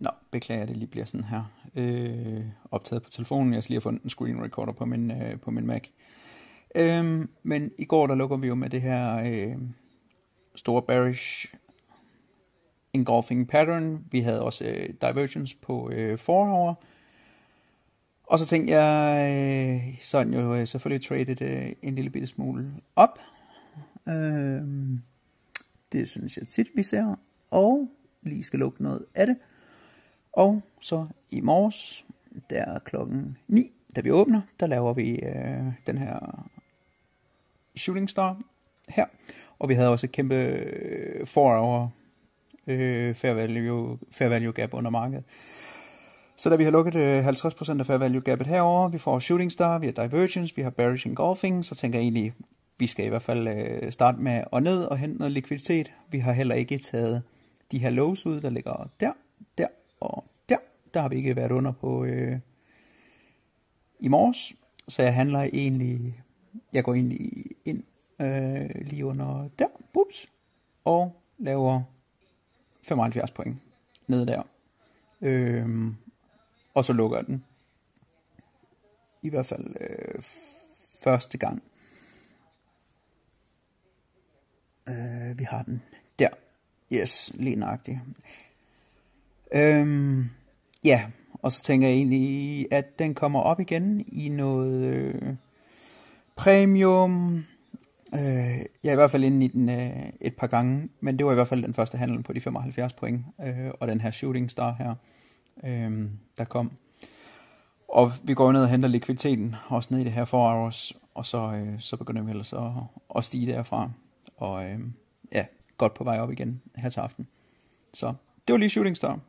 Nå, beklager, det lige bliver sådan her. Optaget på telefonen. Jeg skal lige have fundet en screen recorder på min Mac. Men i går, der lukker vi jo med det her store bearish engulfing pattern. Vi havde også divergence på 4 hour. Og så tænkte jeg, sådan jo selvfølgelig traded en lille bitte smule op. Det synes jeg tit, vi ser. Og lige skal lukke noget af det. Og så i morges, der klokken 9, da vi åbner, der laver vi den her shooting star her. Og vi havde også et kæmpe 4 hour fair value gap under markedet. Så da vi har lukket 50% af fair value gapet herover, vi får shooting star, vi har divergence, vi har bearish engulfing, så tænker jeg egentlig, vi skal i hvert fald starte med at ned og hente noget likviditet. Vi har heller ikke taget de her lows ud, der ligger der og der. Der har vi ikke været under på i morges, så jeg går egentlig ind lige under der, bups, og laver 75 point nede der. Og så lukker jeg den. I hvert fald første gang. Vi har den der. Yes, lige nøjagtigt. Ja, og så tænker jeg egentlig, at den kommer op igen i noget premium. Jeg er i hvert fald inde i den et par gange, men det var i hvert fald den første handel på de 75 point, og den her shooting star her, der kom. Og vi går ned og henter likviditeten, også ned i det her 4 hours, og så begynder vi ellers at stige derfra. Og ja, godt på vej op igen her til aften. Så det var lige shooting star.